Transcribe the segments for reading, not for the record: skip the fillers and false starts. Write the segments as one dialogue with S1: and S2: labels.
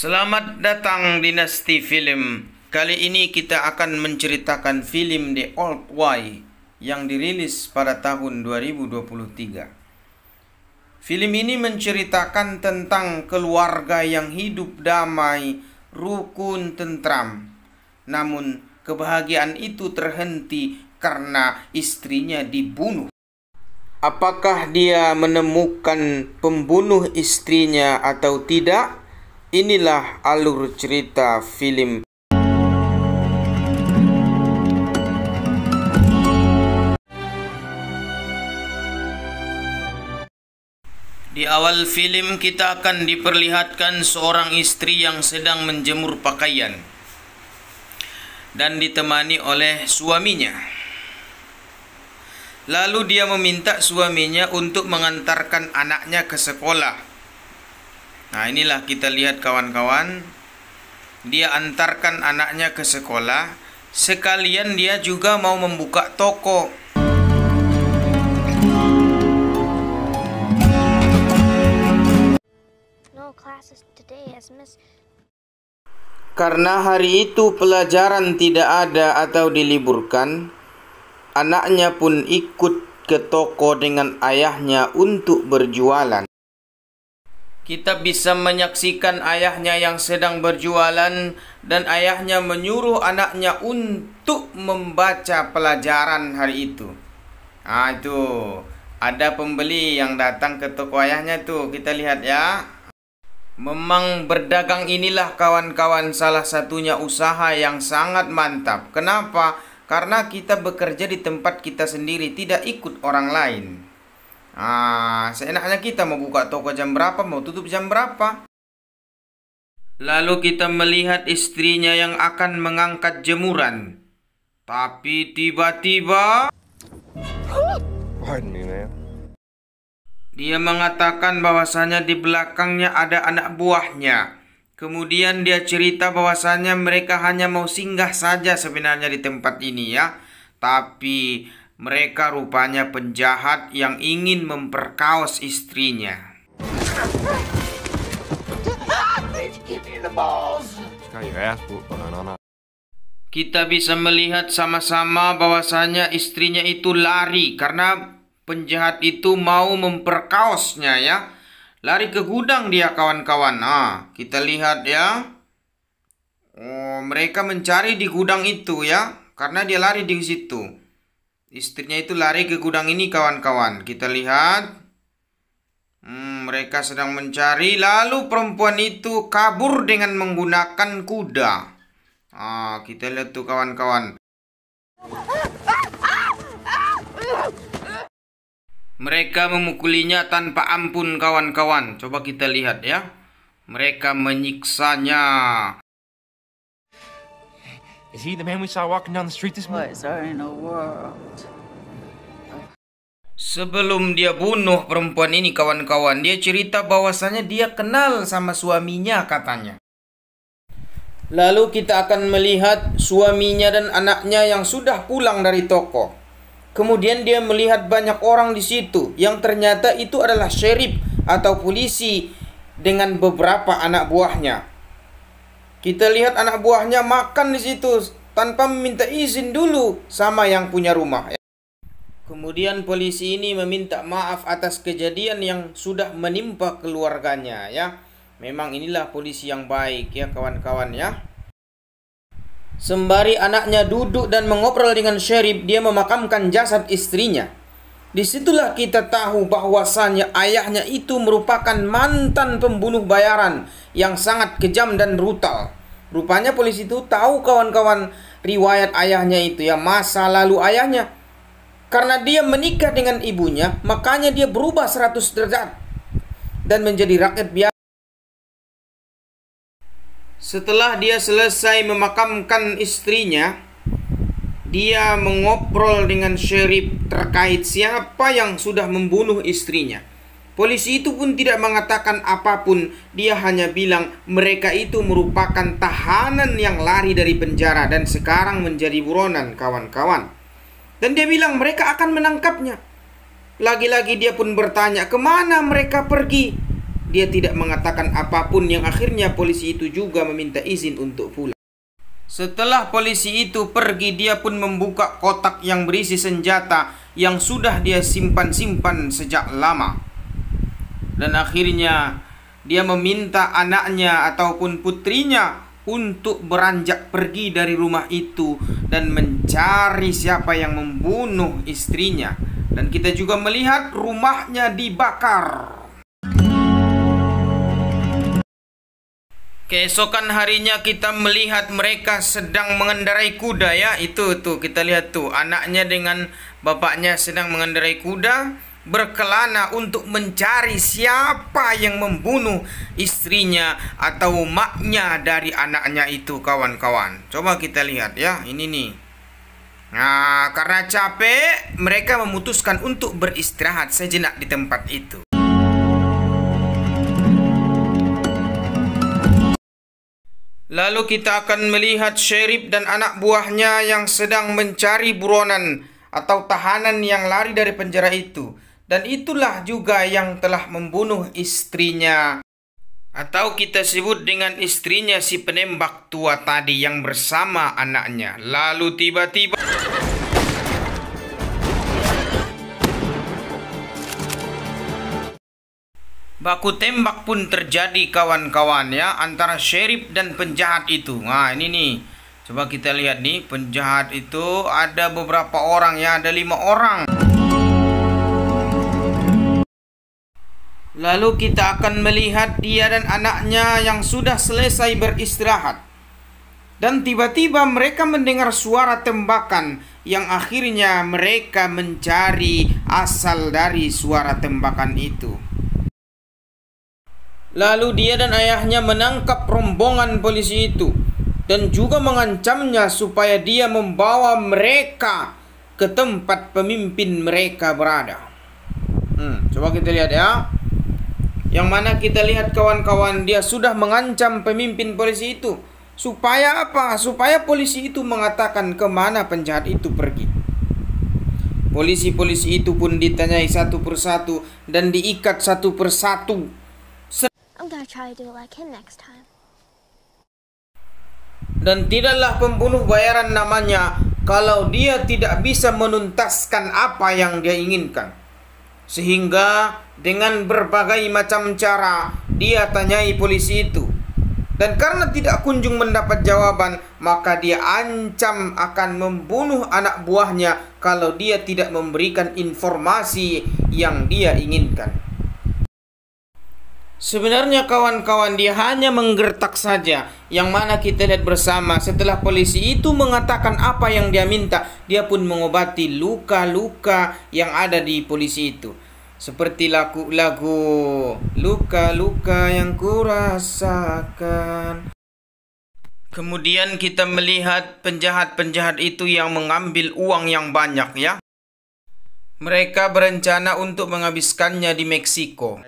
S1: Selamat datang Dinasti Film. Kali ini kita akan menceritakan film The Old Why yang dirilis pada tahun 2023. Film ini menceritakan tentang keluarga yang hidup damai, rukun, tentram. Namun kebahagiaan itu terhenti karena istrinya dibunuh. Apakah dia menemukan pembunuh istrinya atau tidak? Inilah alur cerita film. Di awal film kita akan diperlihatkan seorang istri yang sedang menjemur pakaian dan ditemani oleh suaminya. Lalu dia meminta suaminya untuk mengantarkan anaknya ke sekolah. Nah, inilah kita lihat kawan-kawan. Dia antarkan anaknya ke sekolah. Sekalian dia juga mau membuka toko. Karena hari itu pelajaran tidak ada atau diliburkan, anaknya pun ikut ke toko dengan ayahnya untuk berjualan. Kita bisa menyaksikan ayahnya yang sedang berjualan dan ayahnya menyuruh anaknya untuk membaca pelajaran hari itu. Nah, itu ada pembeli yang datang ke toko ayahnya tuh. Kita lihat ya. Memang berdagang inilah kawan-kawan salah satunya usaha yang sangat mantap. Kenapa? Karena kita bekerja di tempat kita sendiri, tidak ikut orang lain. Seenaknya kita mau buka toko jam berapa, mau tutup jam berapa. Lalu kita melihat istrinya yang akan mengangkat jemuran. Tapi tiba-tiba dia mengatakan bahwasanya di belakangnya ada anak buahnya. Kemudian dia cerita bahwasanya mereka hanya mau singgah saja sebenarnya di tempat ini ya. Tapi mereka rupanya penjahat yang ingin memperkaos istrinya. Kita bisa melihat sama-sama bahwasanya istrinya itu lari karena penjahat itu mau memperkaosnya ya. Lari ke gudang dia kawan-kawan. Kita lihat ya. Mereka mencari di gudang itu ya, karena dia lari di situ. Istrinya itu lari ke gudang ini kawan-kawan. Kita lihat. Mereka sedang mencari. Lalu perempuan itu kabur dengan menggunakan kuda. Kita lihat tuh kawan-kawan. Mereka memukulinya tanpa ampun kawan-kawan. Coba kita lihat ya. Mereka menyiksanya.
S2: Is he the man we saw walking down the street this morning?
S3: Boys are in a world.
S1: Sebelum dia bunuh perempuan ini kawan-kawan, dia cerita bahwasanya dia kenal sama suaminya katanya. Lalu kita akan melihat suaminya dan anaknya yang sudah pulang dari toko. Kemudian dia melihat banyak orang di situ yang ternyata itu adalah sheriff atau polisi dengan beberapa anak buahnya. Kita lihat anak buahnya makan di situ tanpa meminta izin dulu sama yang punya rumah. Kemudian polisi ini meminta maaf atas kejadian yang sudah menimpa keluarganya ya. Memang inilah polisi yang baik ya kawan-kawan ya. Sembari anaknya duduk dan mengobrol dengan sheriff, dia memakamkan jasad istrinya. Disitulah kita tahu bahwasannya ayahnya itu merupakan mantan pembunuh bayaran yang sangat kejam dan brutal. Rupanya polisi itu tahu kawan-kawan riwayat ayahnya itu ya, masa lalu ayahnya. Karena dia menikah dengan ibunya, makanya dia berubah 100 derajat dan menjadi rakyat biasa. Setelah dia selesai memakamkan istrinya, dia mengobrol dengan sheriff terkait siapa yang sudah membunuh istrinya. Polisi itu pun tidak mengatakan apapun. Dia hanya bilang mereka itu merupakan tahanan yang lari dari penjara dan sekarang menjadi buronan kawan-kawan. Dan dia bilang mereka akan menangkapnya. Lagi-lagi dia pun bertanya kemana mereka pergi. dia tidak mengatakan apapun, yang akhirnya polisi itu juga meminta izin untuk pulang. Setelah polisi itu pergi, dia pun membuka kotak yang berisi senjata yang sudah dia simpan-simpan sejak lama. Dan akhirnya dia meminta anaknya ataupun putrinya untuk beranjak pergi dari rumah itu dan mencari siapa yang membunuh istrinya. Dan kita juga melihat rumahnya dibakar. Keesokan harinya kita melihat mereka sedang mengendarai kuda ya. Itu tuh kita lihat tuh anaknya dengan bapaknya sedang mengendarai kuda, berkelana untuk mencari siapa yang membunuh istrinya atau maknya dari anaknya itu, kawan-kawan. Coba kita lihat ya, ini nih. Nah, karena capek, mereka memutuskan untuk beristirahat sejenak di tempat itu. Lalu kita akan melihat Sheriff dan anak buahnya yang sedang mencari buronan atau tahanan yang lari dari penjara itu. Dan itulah juga yang telah membunuh istrinya, atau kita sebut dengan istrinya si penembak tua tadi yang bersama anaknya. Lalu tiba-tiba baku tembak pun terjadi, kawan-kawan ya, antara Sheriff dan penjahat itu. Nah ini nih, coba kita lihat nih, penjahat itu ada beberapa orang ya, ada 5 orang. Lalu kita akan melihat dia dan anaknya yang sudah selesai beristirahat. Dan tiba-tiba mereka mendengar suara tembakan yang akhirnya mereka mencari asal dari suara tembakan itu. Lalu dia dan ayahnya menangkap rombongan polisi itu dan juga mengancamnya supaya dia membawa mereka ke tempat pemimpin mereka berada. Coba kita lihat ya. Yang mana kita lihat, kawan-kawan, dia sudah mengancam pemimpin polisi itu. Supaya apa? Supaya polisi itu mengatakan kemana penjahat itu pergi. Polisi-polisi itu pun ditanyai satu persatu dan diikat satu persatu.
S3: I'm gonna try to do it like him next time.
S1: Dan tidaklah pembunuh bayaran namanya kalau dia tidak bisa menuntaskan apa yang dia inginkan. Sehingga dengan berbagai macam cara dia tanyai polisi itu. Dan karena tidak kunjung mendapat jawaban, maka dia ancam akan membunuh anak buahnya kalau dia tidak memberikan informasi yang dia inginkan. Sebenarnya, kawan-kawan, dia hanya menggertak saja, yang mana kita lihat bersama setelah polisi itu mengatakan apa yang dia minta, dia pun mengobati luka-luka yang ada di polisi itu. Seperti lagu luka-luka yang kurasakan. Kemudian kita melihat penjahat-penjahat itu yang mengambil uang yang banyak ya. Mereka berencana untuk menghabiskannya di Meksiko.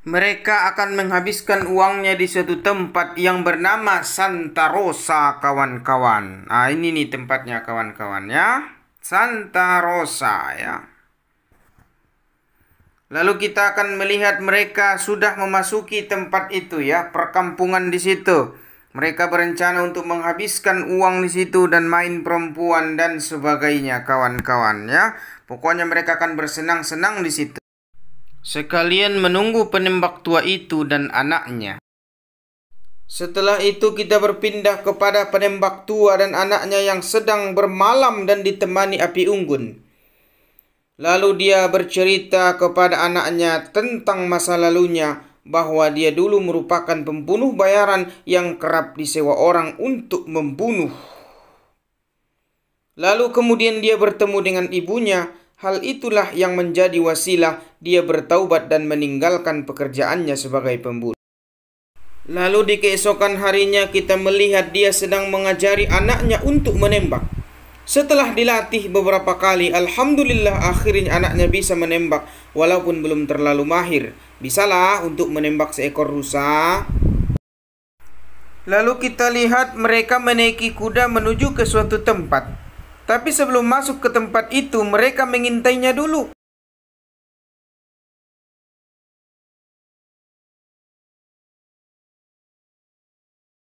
S1: Mereka akan menghabiskan uangnya di suatu tempat yang bernama Santa Rosa, kawan-kawan. Nah, ini nih tempatnya, kawan-kawan ya. Santa Rosa ya. Lalu kita akan melihat mereka sudah memasuki tempat itu ya, perkampungan di situ. Mereka berencana untuk menghabiskan uang di situ dan main perempuan dan sebagainya, kawan-kawan ya. Pokoknya mereka akan bersenang-senang di situ. Sekalian menunggu penembak tua itu dan anaknya. Setelah itu kita berpindah kepada penembak tua dan anaknya yang sedang bermalam dan ditemani api unggun. Lalu dia bercerita kepada anaknya tentang masa lalunya, bahwa dia dulu merupakan pembunuh bayaran yang kerap disewa orang untuk membunuh. Lalu kemudian dia bertemu dengan ibunya. Hal itulah yang menjadi wasilah dia bertaubat dan meninggalkan pekerjaannya sebagai pembunuh. Lalu di keesokan harinya kita melihat dia sedang mengajari anaknya untuk menembak. Setelah dilatih beberapa kali, alhamdulillah akhirnya anaknya bisa menembak walaupun belum terlalu mahir. Bisalah untuk menembak seekor rusa. Lalu kita lihat mereka menaiki kuda menuju ke suatu tempat. Tapi sebelum masuk ke tempat itu, mereka mengintainya dulu.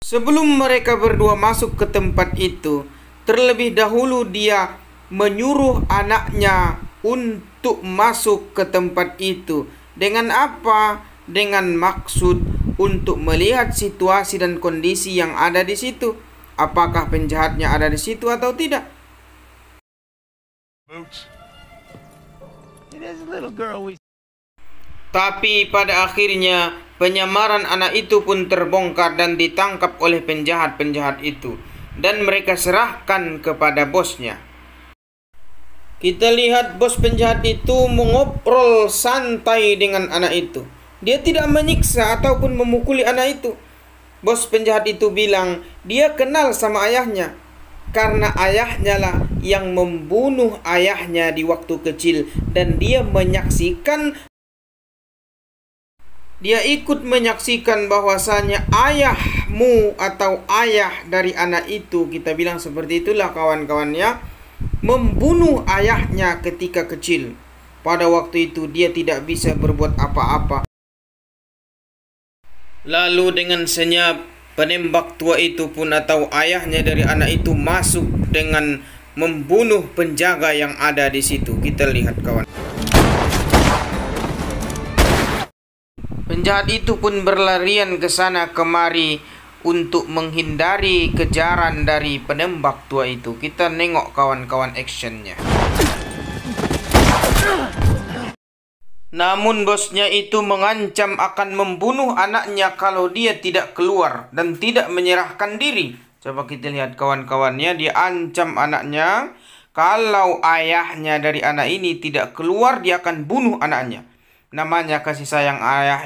S1: Sebelum mereka berdua masuk ke tempat itu, terlebih dahulu dia menyuruh anaknya untuk masuk ke tempat itu. Dengan apa? Dengan maksud untuk melihat situasi dan kondisi yang ada di situ. Apakah penjahatnya ada di situ atau tidak? Tapi pada akhirnya penyamaran anak itu pun terbongkar dan ditangkap oleh penjahat-penjahat itu, dan mereka serahkan kepada bosnya. Kita lihat bos penjahat itu mengobrol santai dengan anak itu. Dia tidak menyiksa ataupun memukuli anak itu. Bos penjahat itu bilang dia kenal sama ayahnya, karena ayahnya lah yang membunuh ayahnya di waktu kecil, dan dia ikut menyaksikan bahwasanya ayahmu atau ayah dari anak itu, kita bilang seperti itulah kawan-kawannya, membunuh ayahnya ketika kecil. Pada waktu itu dia tidak bisa berbuat apa-apa. Lalu dengan senyap, penembak tua itu pun atau ayahnya dari anak itu masuk dengan membunuh penjaga yang ada di situ. Kita lihat kawan. Penjahat itu pun berlarian ke sana kemari untuk menghindari kejaran dari penembak tua itu. Kita nengok kawan-kawan actionnya. Namun bosnya itu mengancam akan membunuh anaknya kalau dia tidak keluar dan tidak menyerahkan diri. Coba kita lihat kawan-kawannya, dia ancam anaknya kalau ayahnya dari anak ini tidak keluar dia akan bunuh anaknya. Namanya kasih sayang ayah.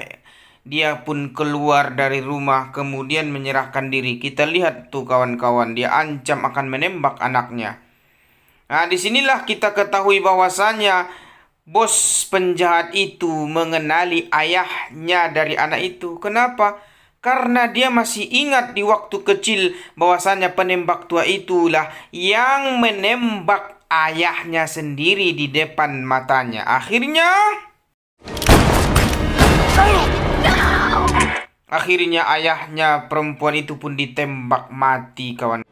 S1: Dia pun keluar dari rumah kemudian menyerahkan diri. Kita lihat tuh kawan-kawan, dia ancam akan menembak anaknya. Nah, disinilah kita ketahui bahwasanya bos penjahat itu mengenali ayahnya dari anak itu. Kenapa? Karena dia masih ingat di waktu kecil bahwasanya penembak tua itulah yang menembak ayahnya sendiri di depan matanya. Akhirnya ayahnya perempuan itu pun ditembak mati, kawan.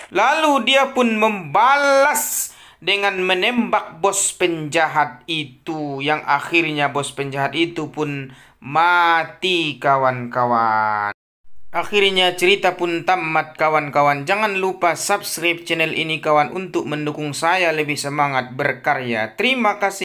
S1: Lalu dia pun membalas dengan menembak bos penjahat itu, yang akhirnya bos penjahat itu pun mati, kawan-kawan. Akhirnya cerita pun tamat, kawan-kawan. Jangan lupa subscribe channel ini, kawan, untuk mendukung saya lebih semangat berkarya. Terima kasih.